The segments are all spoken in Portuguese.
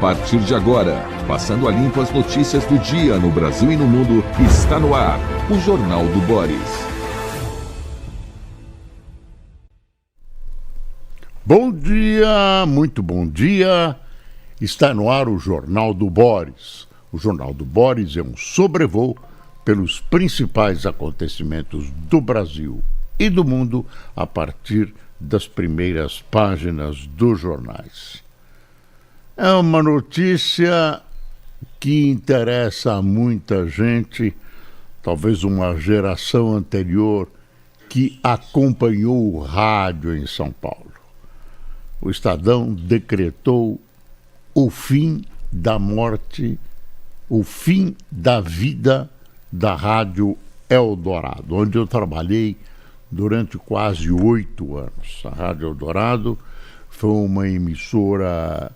partir de agora, passando a limpo as notícias do dia no Brasil e no mundo, está no ar o Jornal do Boris. Bom dia, muito bom dia. Está no ar o Jornal do Boris. O Jornal do Boris é um sobrevoo pelos principais acontecimentos do Brasil e do mundo a partir das primeiras páginas dos jornais. É uma notícia que interessa a muita gente, talvez uma geração anterior que acompanhou o rádio em São Paulo. O Estadão decretou o fim da morte, o fim da vida da Rádio Eldorado, onde eu trabalhei durante quase 8 anos. A Rádio Eldorado foi uma emissora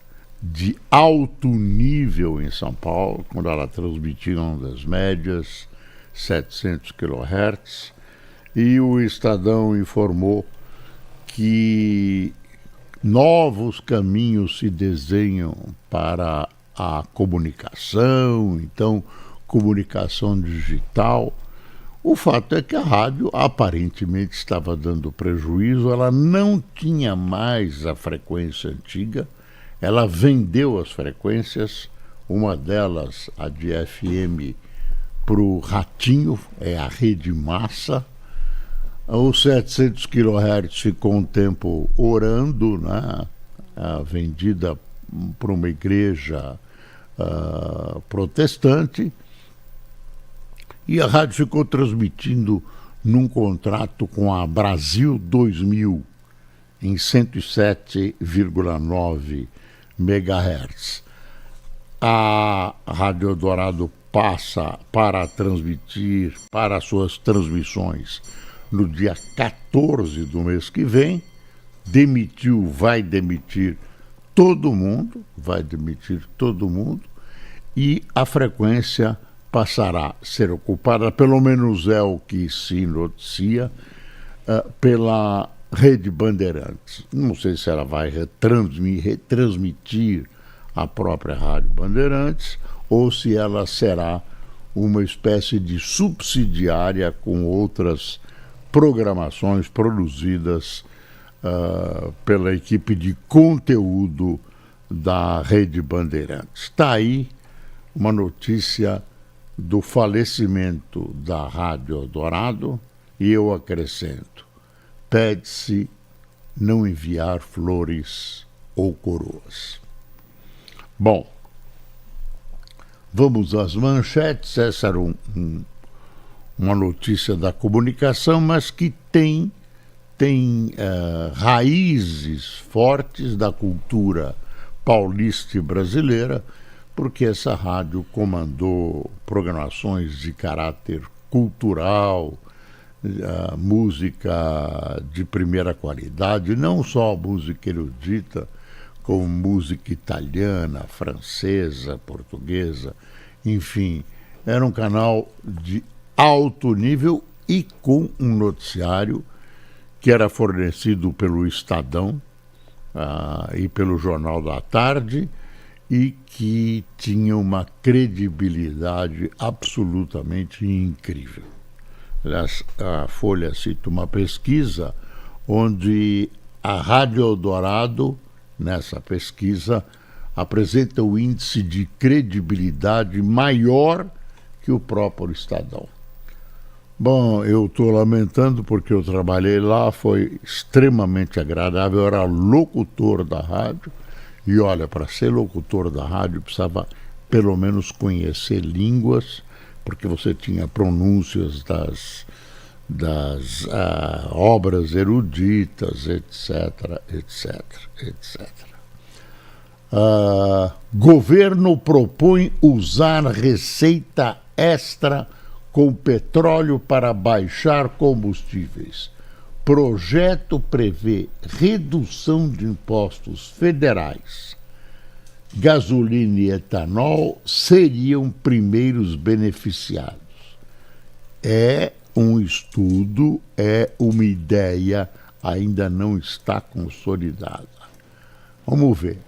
de alto nível em São Paulo, quando ela transmitia ondas médias, 700 kHz, e o Estadão informou que novos caminhos se desenham para a comunicação, então comunicação digital. O fato é que a rádio aparentemente estava dando prejuízo, ela não tinha mais a frequência antiga, ela vendeu as frequências, uma delas, a de FM, para o Ratinho, é a Rede Massa. Os 700 kHz ficou um tempo orando, né? Vendida para uma igreja protestante, e a rádio ficou transmitindo num contrato com a Brasil 2000 em 107,9 MHz. A Rádio Eldorado passa para transmitir, para suas transmissões, no dia 14 do mês que vem, vai demitir todo mundo, e a frequência passará a ser ocupada, pelo menos é o que se noticia, pela Rede Bandeirantes. Não sei se ela vai retransmitir a própria Rádio Bandeirantes ou se ela será uma espécie de subsidiária com outras programações produzidas pela equipe de conteúdo da Rede Bandeirantes. Está aí uma notícia do falecimento da Rádio Eldorado e eu acrescento: pede-se não enviar flores ou coroas. Bom, vamos às manchetes. Essa era uma notícia da comunicação, mas que tem raízes fortes da cultura paulista e brasileira, porque essa rádio comandou programações de caráter cultural, música de primeira qualidade, não só música erudita, como música italiana, francesa, portuguesa, enfim, era um canal de alto nível e com um noticiário que era fornecido pelo Estadão e pelo Jornal da Tarde e que tinha uma credibilidade absolutamente incrível. Aliás, a Folha cita uma pesquisa onde a Rádio Eldorado, nessa pesquisa, apresenta o índice de credibilidade maior que o próprio Estadão. Bom, eu estou lamentando porque eu trabalhei lá, foi extremamente agradável, eu era locutor da rádio, e olha, para ser locutor da rádio precisava pelo menos conhecer línguas, porque você tinha pronúncias das obras eruditas, etc, etc, etc. Governo propõe usar receita extra com petróleo para baixar combustíveis. Projeto prevê redução de impostos federais. Gasolina e etanol seriam primeiros beneficiados. É um estudo, é uma ideia, ainda não está consolidada. Vamos ver.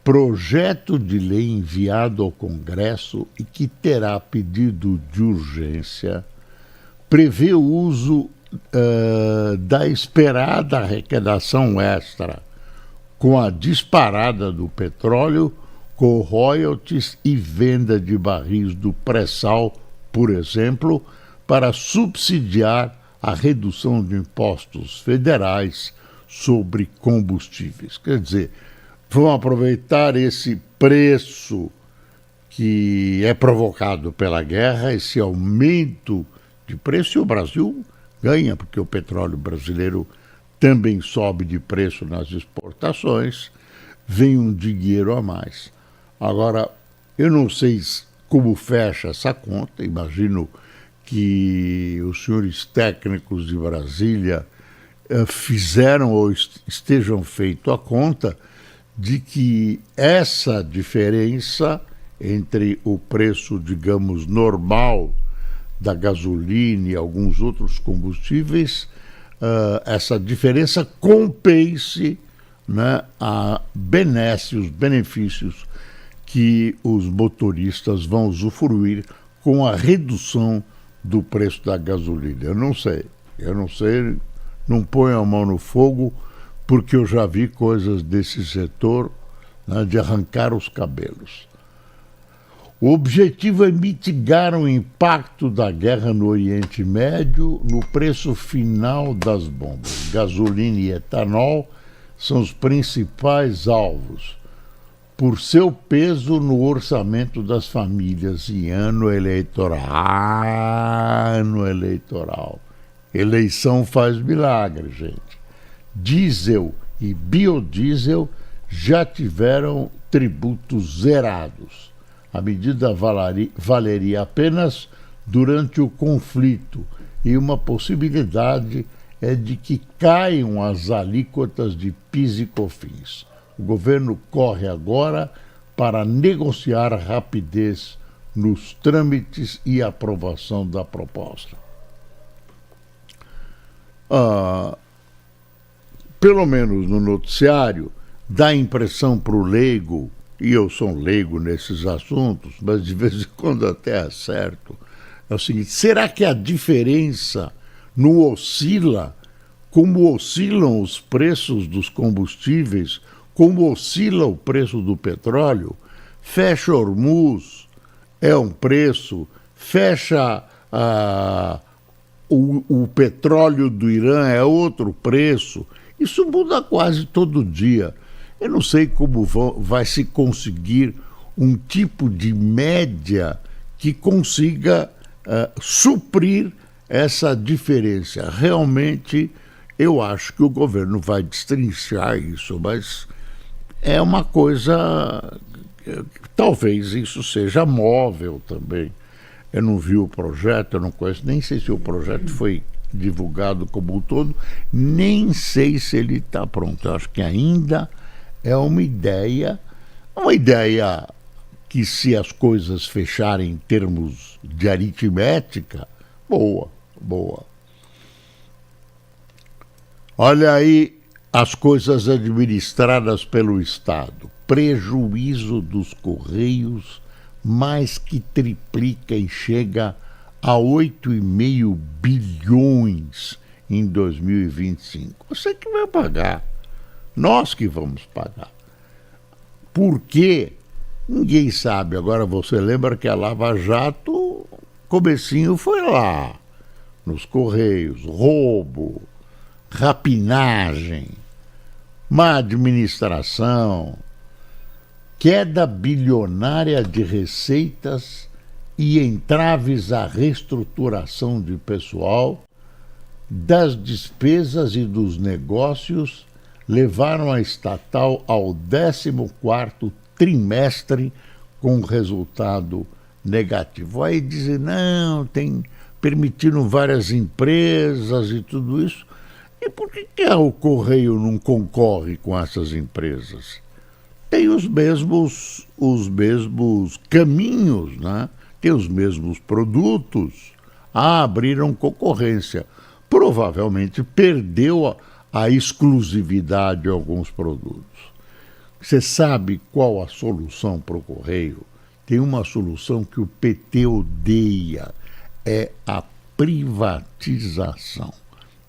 projeto de lei enviado ao Congresso e que terá pedido de urgência prevê o uso da esperada arrecadação extra com a disparada do petróleo, com royalties e venda de barris do pré-sal, por exemplo, para subsidiar a redução de impostos federais sobre combustíveis. Quer dizer, vão aproveitar esse preço que é provocado pela guerra, esse aumento de preço, e o Brasil ganha, porque o petróleo brasileiro também sobe de preço nas exportações, vem um dinheiro a mais. Agora, eu não sei como fecha essa conta, imagino que os senhores técnicos de Brasília fizeram ou estejam feito a conta de que essa diferença entre o preço, digamos, normal da gasolina e alguns outros combustíveis, essa diferença compense, né, a os benefícios que os motoristas vão usufruir com a redução do preço da gasolina. Eu não sei, não ponho a mão no fogo, porque eu já vi coisas desse setor, né, de arrancar os cabelos. O objetivo é mitigar o impacto da guerra no Oriente Médio no preço final das bombas. Gasolina e etanol são os principais alvos, por seu peso no orçamento das famílias em ano eleitoral. Ano eleitoral. Eleição faz milagre, gente. Diesel e biodiesel já tiveram tributos zerados. A medida valeria apenas durante o conflito e uma possibilidade é de que caiam as alíquotas de PIS e COFINS. O governo corre agora para negociar rapidez nos trâmites e aprovação da proposta. Pelo menos no noticiário, dá a impressão para o leigo, e eu sou um leigo nesses assuntos, mas de vez em quando até acerto, é o seguinte: será que a diferença não oscila como oscilam os preços dos combustíveis, como oscila o preço do petróleo? Fecha Hormuz, é um preço, fecha o petróleo do Irã, é outro preço. Isso muda quase todo dia. Eu não sei como vai se conseguir um tipo de média que consiga suprir essa diferença. Realmente, eu acho que o governo vai destrinchar isso, mas é uma coisa... Talvez isso seja móvel também. Eu não vi o projeto, eu não conheço, nem sei se o projeto foi divulgado como um todo, nem sei se ele está pronto. Eu acho que ainda é uma ideia que, se as coisas fecharem em termos de aritmética, boa. Olha aí as coisas administradas pelo Estado. Prejuízo dos Correios mais que triplica e chega a 8,5 bilhões em 2025. Você que vai pagar. Nós que vamos pagar. Por quê? Ninguém sabe. Agora você lembra que a Lava Jato, comecinho foi lá, nos Correios, roubo, rapinagem, má administração, queda bilionária de receitas e entraves à reestruturação de pessoal, das despesas e dos negócios levaram a estatal ao 14º trimestre com resultado negativo. Aí dizem, não, permitiram várias empresas e tudo isso. E por que o Correio não concorre com essas empresas? Tem os mesmos caminhos, né? Tem os mesmos produtos. Abriram concorrência. Provavelmente perdeu a exclusividade de alguns produtos. Você sabe qual a solução para o Correio? Tem uma solução que o PT odeia, é a privatização.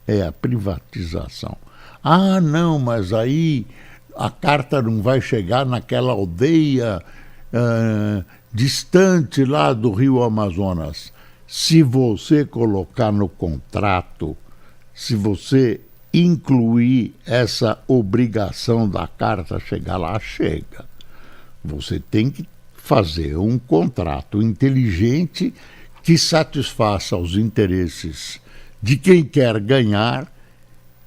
É a privatização. Ah, não, mas aí a carta não vai chegar naquela aldeia distante lá do Rio Amazonas. Se você colocar no contrato, se você incluir essa obrigação da carta chegar lá, chega. Você tem que fazer um contrato inteligente que satisfaça os interesses de quem quer ganhar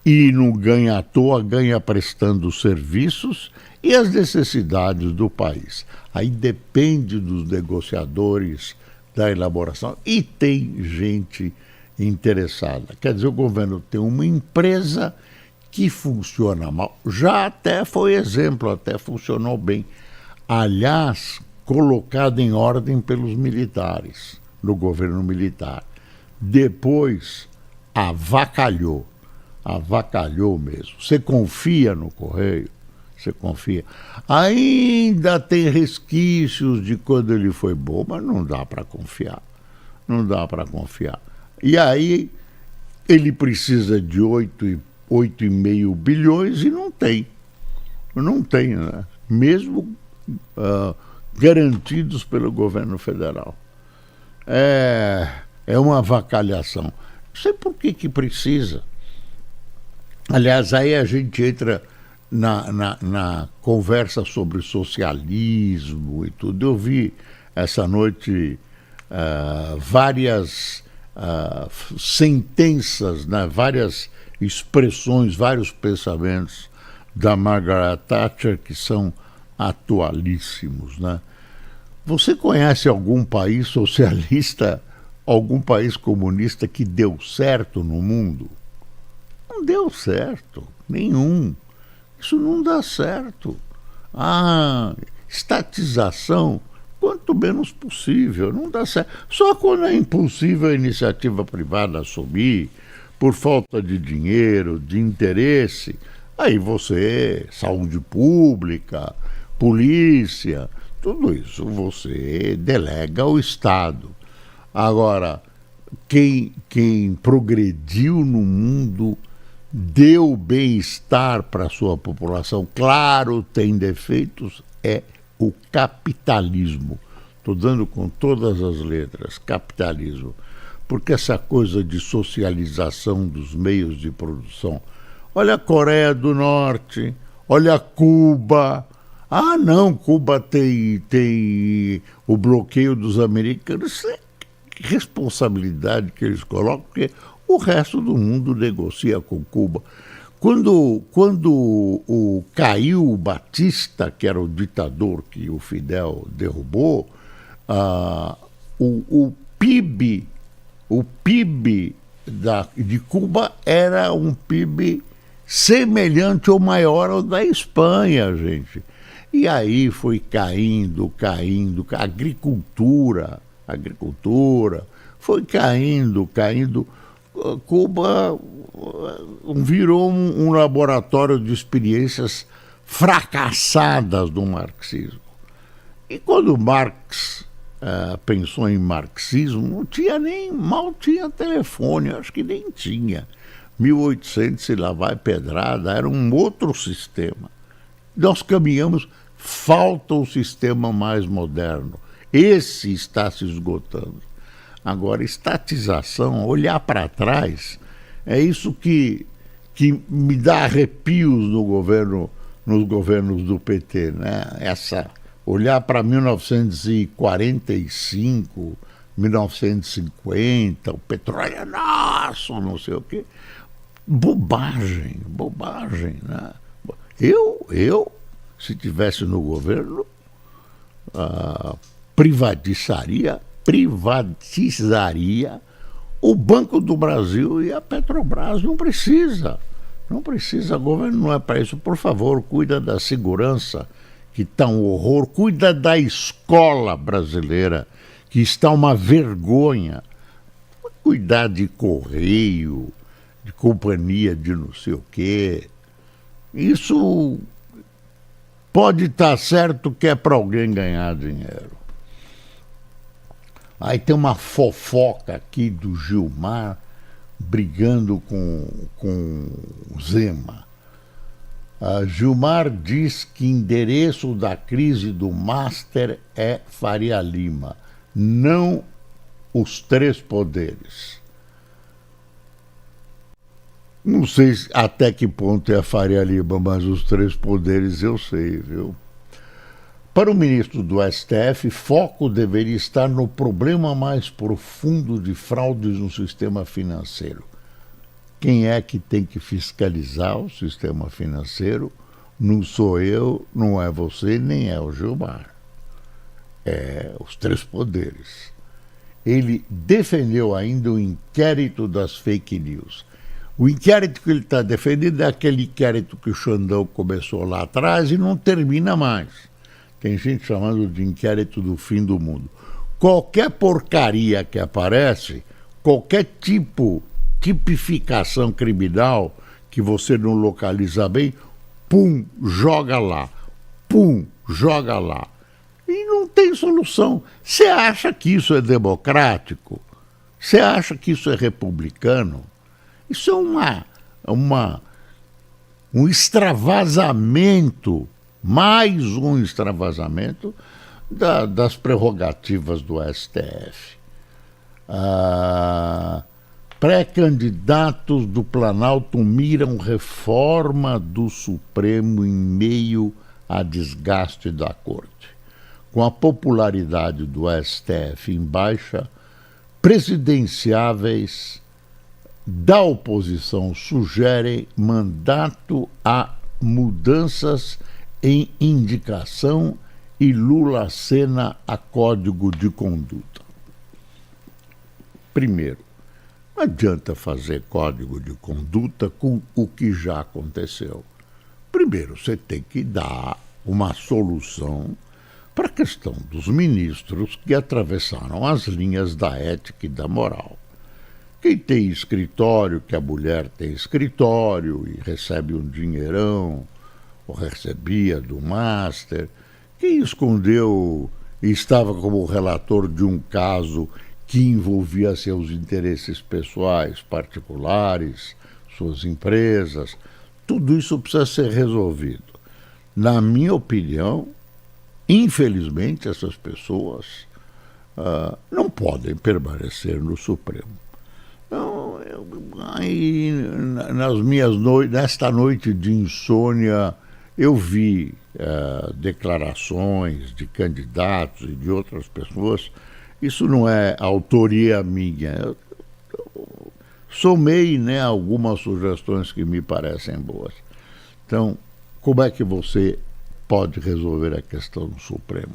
e não ganha à toa, ganha prestando serviços e as necessidades do país. Aí depende dos negociadores da elaboração e tem gente interessada. Quer dizer, o governo tem uma empresa que funciona mal. Já até foi exemplo, até funcionou bem. Aliás, colocada em ordem pelos militares, no governo militar. Depois, avacalhou mesmo. Você confia no Correio? Você confia? Ainda tem resquícios de quando ele foi bom, mas não dá para confiar. Não dá para confiar. E aí, ele precisa de 8,5 bilhões e não tem. Não tem, né? Mesmo garantidos pelo governo federal. É uma avacalhação. Não sei por que precisa. Aliás, aí a gente entra na conversa sobre socialismo e tudo. Eu vi essa noite várias sentenças, né, várias expressões, vários pensamentos da Margaret Thatcher que são atualíssimos, né? Você conhece algum país socialista, algum país comunista que deu certo no mundo? Não deu certo, nenhum. Isso não dá certo. Estatização, quanto menos possível, não dá certo. Só quando é impossível a iniciativa privada assumir, por falta de dinheiro, de interesse, aí você, saúde pública, polícia, tudo isso você delega ao Estado. Agora, quem progrediu no mundo deu bem-estar para a sua população, claro, tem defeitos, é o capitalismo. Estou dando com todas as letras, capitalismo. Porque essa coisa de socialização dos meios de produção. Olha a Coreia do Norte, olha Cuba. Ah, não, Cuba tem o bloqueio dos americanos. Isso é responsabilidade que eles colocam, porque o resto do mundo negocia com Cuba. Quando caiu o Batista, que era o ditador que o Fidel derrubou, o PIB de Cuba era um PIB semelhante ou maior ao da Espanha, gente. E aí foi caindo, a agricultura foi caindo. Cuba virou um laboratório de experiências fracassadas do marxismo. E quando Marx pensou em marxismo, mal tinha telefone, acho que nem tinha. 1800 e lá vai pedrada, era um outro sistema. Nós caminhamos, falta um sistema mais moderno. Esse está se esgotando. Agora, estatização, olhar para trás, é isso que me dá arrepios nos governos do PT, né? Olhar para 1945, 1950, o petróleo é nosso, não sei o quê. Bobagem, né? Eu, se tivesse no governo, privatizaria o Banco do Brasil e a Petrobras. Não precisa, o governo não é para isso. Por favor, cuida da segurança, que está um horror, cuida da escola brasileira, que está uma vergonha. Cuidar de correio, de companhia de não sei o quê. Isso pode estar certo que é para alguém ganhar dinheiro. Aí tem uma fofoca aqui do Gilmar brigando com Zema. Gilmar diz que endereço da crise do Master é Faria Lima, não os três poderes. Não sei até que ponto é a Faria Lima, mas os três poderes eu sei, viu? Para o ministro do STF, foco deveria estar no problema mais profundo de fraudes no sistema financeiro. Quem é que tem que fiscalizar o sistema financeiro? Não sou eu, não é você, nem é o Gilmar. É os três poderes. Ele defendeu ainda o inquérito das fake news. O inquérito que ele está defendendo é aquele inquérito que o Xandão começou lá atrás e não termina mais. Tem gente chamando de inquérito do fim do mundo. Qualquer porcaria que aparece, qualquer tipificação criminal que você não localiza bem, pum, joga lá. Pum, joga lá. E não tem solução. Você acha que isso é democrático? Você acha que isso é republicano? Isso é um extravasamento, mais um extravasamento das prerrogativas do STF. Pré-candidatos do Planalto miram reforma do Supremo em meio a desgaste da Corte. Com a popularidade do STF em baixa, presidenciáveis da oposição sugerem mandato a mudanças em indicação e Lula acena a código de conduta. Primeiro, não adianta fazer código de conduta com o que já aconteceu. Primeiro, você tem que dar uma solução para a questão dos ministros que atravessaram as linhas da ética e da moral. Quem tem escritório, que a mulher tem escritório e recebe um dinheirão, ou recebia do Master, quem escondeu e estava como relator de um caso que envolvia seus interesses pessoais, particulares, suas empresas, tudo isso precisa ser resolvido. Na minha opinião, infelizmente, essas pessoas não podem permanecer no Supremo. Então, aí, nesta noite de insônia, eu vi declarações de candidatos e de outras pessoas. Isso não é autoria minha. Eu somei, algumas sugestões que me parecem boas. Então, como é que você pode resolver a questão do Supremo?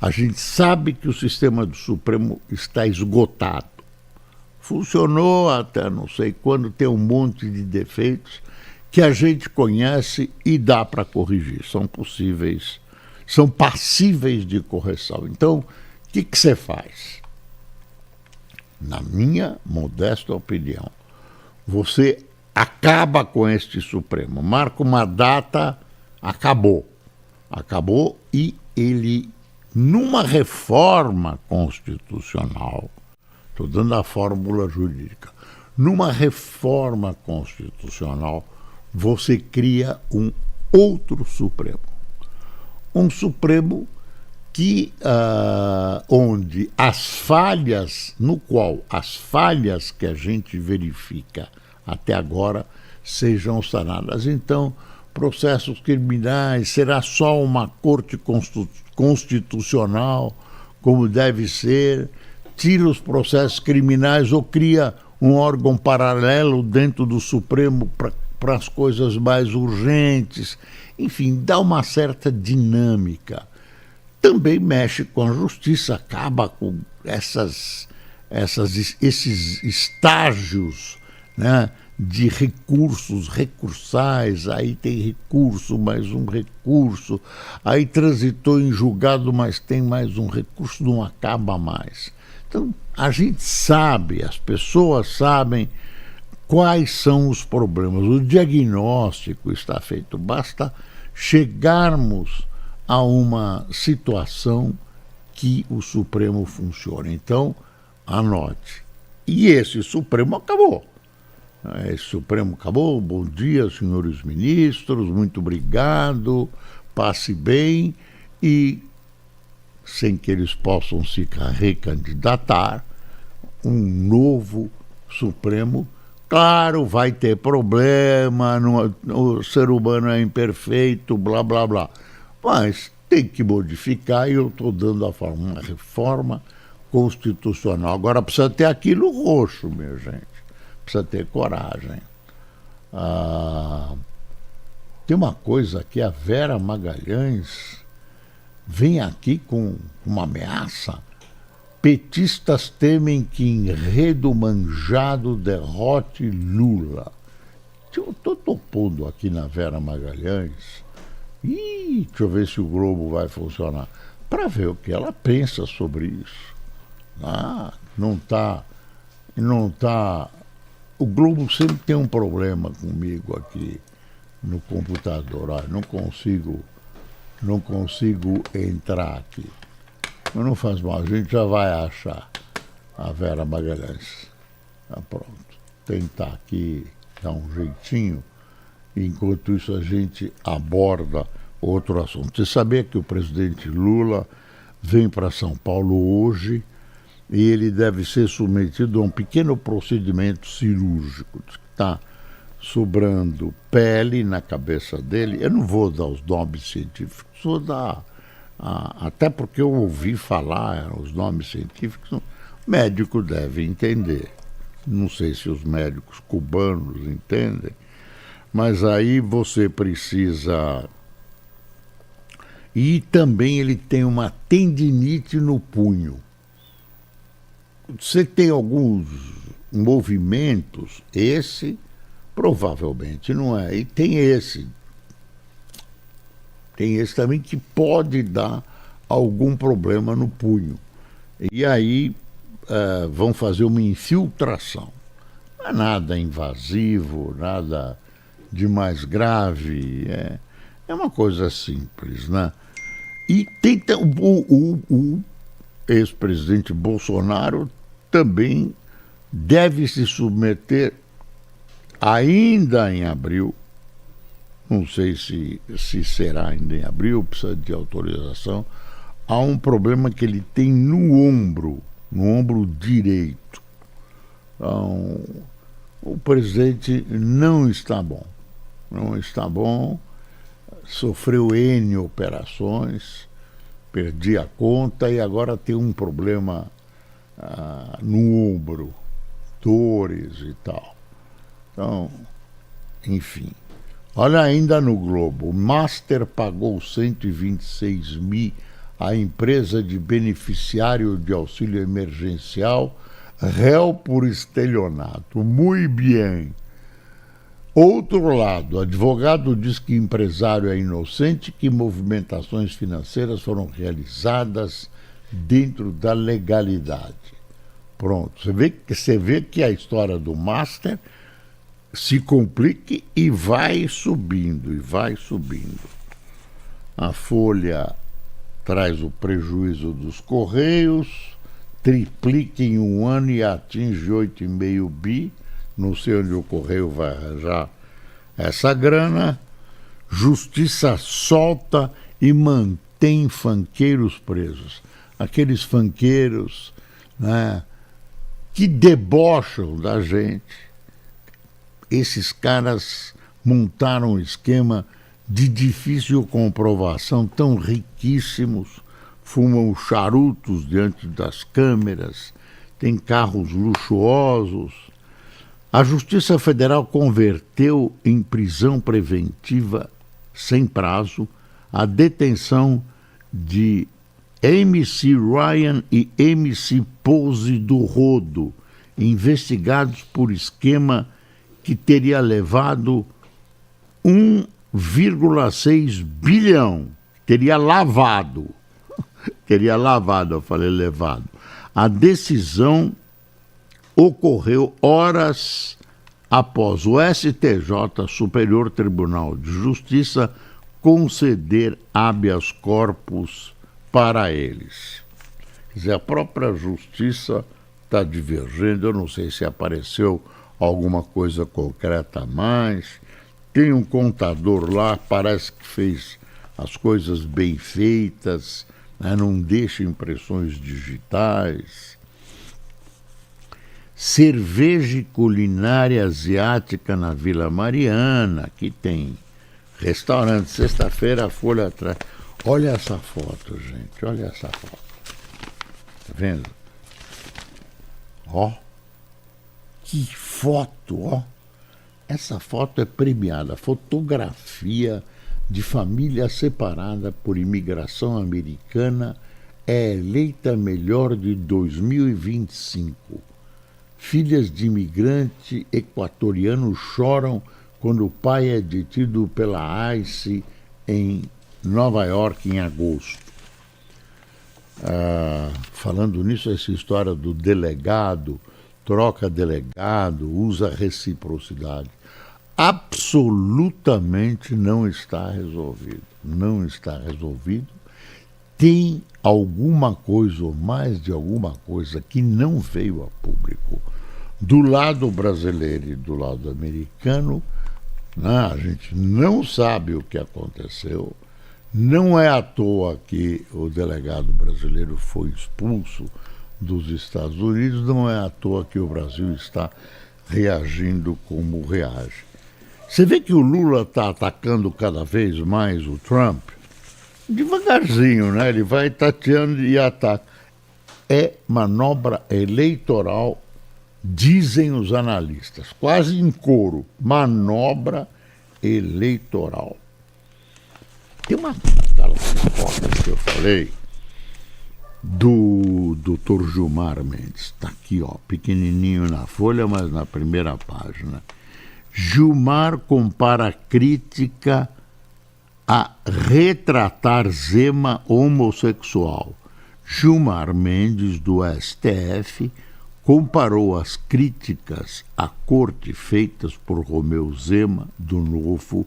A gente sabe que o sistema do Supremo está esgotado. Funcionou até não sei quando, tem um monte de defeitos que a gente conhece e dá para corrigir. São possíveis, são passíveis de correção. Então, o que você faz? Na minha modesta opinião, você acaba com este Supremo, marca uma data, acabou. Acabou e ele, numa reforma constitucional, estou dando a fórmula jurídica, numa reforma constitucional, você cria um outro Supremo. Um Supremo que, onde no qual as falhas que a gente verifica até agora sejam sanadas. Então, processos criminais, será só uma corte constitucional, como deve ser, tira os processos criminais ou cria um órgão paralelo dentro do Supremo para as coisas mais urgentes. Enfim, dá uma certa dinâmica. Também mexe com a justiça, acaba com esses estágios, de recursos recursais. Aí tem recurso, mais um recurso, aí transitou em julgado, mas tem mais um recurso, não acaba mais. Então, a gente sabe, as pessoas sabem quais são os problemas. O diagnóstico está feito, basta chegarmos a uma situação que o Supremo funcione. Então, anote. E esse Supremo acabou. Esse Supremo acabou. Bom dia, senhores ministros, muito obrigado, passe bem. E, sem que eles possam se recandidatar, um novo Supremo, claro, vai ter problema, o ser humano é imperfeito, blá, blá, blá. Mas tem que modificar e eu estou dando uma reforma constitucional. Agora precisa ter aquilo roxo, minha gente. Precisa ter coragem. Tem uma coisa que a Vera Magalhães vem aqui com uma ameaça. Petistas temem que enredo manjado derrote Lula. Eu estou topondo aqui na Vera Magalhães. Deixa eu ver se o Globo vai funcionar. Para ver o que ela pensa sobre isso. Não tá. O Globo sempre tem um problema comigo aqui no computador. Não consigo entrar aqui. Mas não faz mal, a gente já vai achar a Vera Magalhães. Pronto. Tentar aqui dar um jeitinho. Enquanto isso a gente aborda outro assunto. Você sabia que o presidente Lula vem para São Paulo hoje e ele deve ser submetido a um pequeno procedimento cirúrgico. Está sobrando pele na cabeça dele. Eu não vou dar os nomes científicos, vou dar... até porque eu ouvi falar os nomes científicos, o médico deve entender. Não sei se os médicos cubanos entendem, mas aí você precisa... E também ele tem uma tendinite no punho. Você tem alguns movimentos, esse provavelmente não é, e tem esse também que pode dar algum problema no punho. E aí vão fazer uma infiltração. Não é nada invasivo, nada de mais grave, é uma coisa simples, né? E tem o ex-presidente Bolsonaro também deve se submeter ainda em abril. Não sei se será ainda em abril, precisa de autorização, há um problema que ele tem no ombro direito. Então, o presidente não está bom, sofreu N operações, perdi a conta e agora tem um problema no ombro, dores e tal. Então, enfim. Olha ainda no Globo, o Master pagou 126 mil à empresa de beneficiário de auxílio emergencial, réu por estelionato. Muito bem. Outro lado, advogado diz que empresário é inocente, que movimentações financeiras foram realizadas dentro da legalidade. Pronto, você vê que a história do Master se complique e vai subindo, A Folha traz o prejuízo dos Correios, triplica em um ano e atinge 8,5 bi. Não sei onde o Correio vai arranjar essa grana. Justiça solta e mantém funqueiros presos. Aqueles funqueiros, né, que debocham da gente. Esses caras montaram um esquema de difícil comprovação, tão riquíssimos, fumam charutos diante das câmeras, têm carros luxuosos. A Justiça Federal converteu em prisão preventiva sem prazo a detenção de MC Ryan e MC Pose do Rodo, investigados por esquema que teria levado 1,6 bilhão. Teria lavado, eu falei levado. A decisão ocorreu horas após o STJ, Superior Tribunal de Justiça, conceder habeas corpus para eles. Quer dizer, a própria justiça está divergindo, eu não sei se apareceu alguma coisa concreta a mais. Tem um contador lá, parece que fez as coisas bem feitas, né? Não deixa impressões digitais. Cerveja e culinária asiática na Vila Mariana, que tem restaurante. Sexta-feira a Folha atrás. Olha essa foto, gente, olha essa foto. Tá vendo? Ó, que foto, ó. Essa foto é premiada. Fotografia de família separada por imigração americana é eleita melhor de 2025. Filhas de imigrante equatoriano choram quando o pai é detido pela ICE em Nova York em agosto. Falando nisso, essa história do delegado, troca delegado, usa reciprocidade. Absolutamente não está resolvido. Não está resolvido. Tem alguma coisa, ou mais de alguma coisa, que não veio a público. Do lado brasileiro e do lado americano, a gente não sabe o que aconteceu. Não é à toa que o delegado brasileiro foi expulso dos Estados Unidos, não é à toa que o Brasil está reagindo como reage. Você vê que o Lula está atacando cada vez mais o Trump, devagarzinho, né? Ele vai tateando e ataca. É manobra eleitoral, dizem os analistas, quase em coro, manobra eleitoral. Tem uma daquelas fotos que eu falei do Dr. Gilmar Mendes. Está aqui, ó, pequenininho na folha, mas na primeira página. Gilmar compara a crítica a retratar Zema homossexual. Gilmar Mendes, do STF, comparou as críticas à corte feitas por Romeu Zema, do Novo,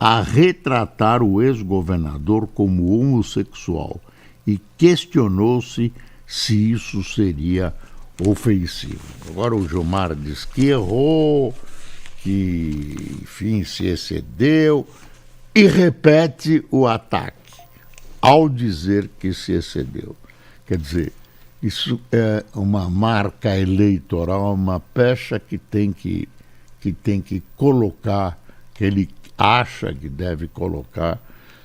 a retratar o ex-governador como homossexual e questionou-se se isso seria ofensivo. Agora o Gilmar diz que errou, que, enfim, se excedeu e repete o ataque ao dizer que se excedeu. Quer dizer, isso é uma marca eleitoral, uma pecha que tem que colocar, que ele acha que deve colocar.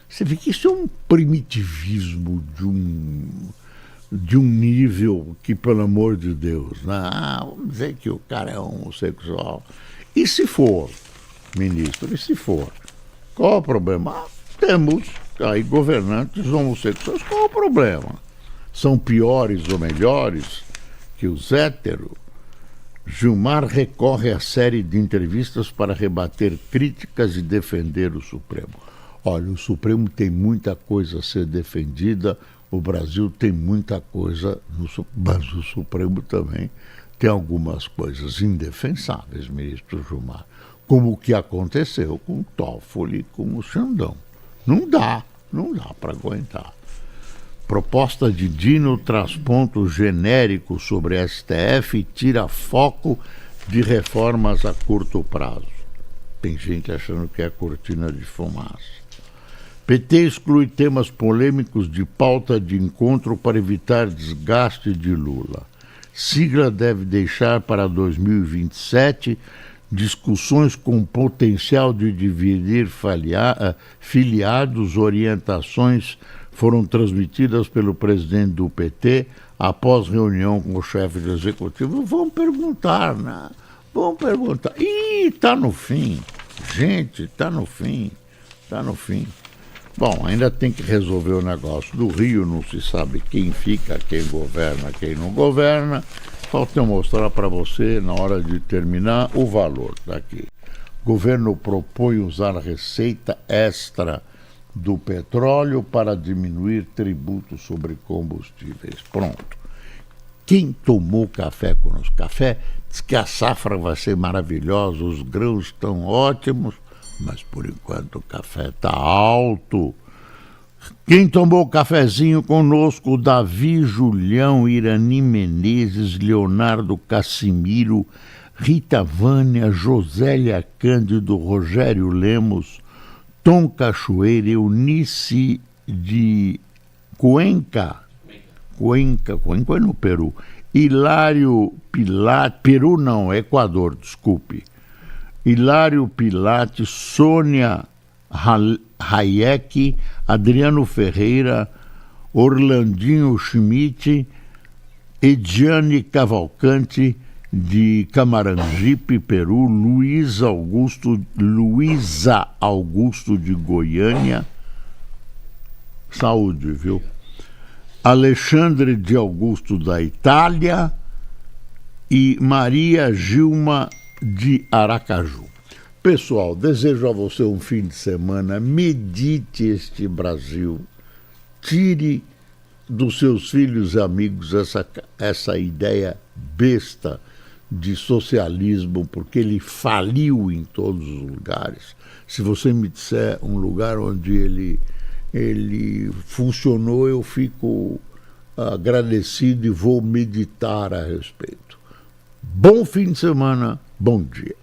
Você vê que isso é um primitivismo de um nível que, pelo amor de Deus, né? Vamos dizer que o cara é homossexual. E se for, ministro, e se for? Qual o problema? Temos aí governantes homossexuais, qual o problema? São piores ou melhores que os héteros? Gilmar recorre à série de entrevistas para rebater críticas e defender o Supremo. Olha, o Supremo tem muita coisa a ser defendida, o Brasil tem muita coisa, mas o Supremo também tem algumas coisas indefensáveis, ministro Gilmar, como o que aconteceu com o Toffoli e com o Xandão. Não dá para aguentar. Proposta de Dino traz pontos genéricos sobre STF e tira foco de reformas a curto prazo. Tem gente achando que é cortina de fumaça. PT exclui temas polêmicos de pauta de encontro para evitar desgaste de Lula. Sigla deve deixar para 2027 discussões com potencial de dividir filiados. Orientações foram transmitidas pelo presidente do PT após reunião com o chefe do executivo. Vão perguntar, né? Vão perguntar. Ih, tá no fim. Gente, tá no fim. Bom, ainda tem que resolver o negócio do Rio, não se sabe quem fica, quem governa, quem não governa. Falta eu mostrar para você, na hora de terminar, o valor daqui. O governo propõe usar a receita extra do petróleo para diminuir tributos sobre combustíveis. Pronto. Quem tomou café conosco? Café diz que a safra vai ser maravilhosa, os grãos estão ótimos, mas por enquanto o café está alto. Quem tomou cafezinho conosco? Davi Julião, Irani Menezes, Leonardo Cassimiro, Rita Vânia, Josélia Cândido, Rogério Lemos, Tom Cachoeira, Eunice de Cuenca é no Peru, Hilário Pilate, Peru não, Equador, desculpe, Hilário Pilate, Sônia Hayek, Adriano Ferreira, Orlandinho Schmidt, Ediane Cavalcante, de Camaragipe, Peru, Luísa Augusto de Goiânia, saúde, viu? Alexandre de Augusto da Itália e Maria Gilma de Aracaju. Pessoal, desejo a você um fim de semana, medite este Brasil, tire dos seus filhos e amigos essa ideia besta de socialismo, porque ele faliu em todos os lugares. Se você me disser um lugar onde ele funcionou, eu fico agradecido e vou meditar a respeito. Bom fim de semana, bom dia.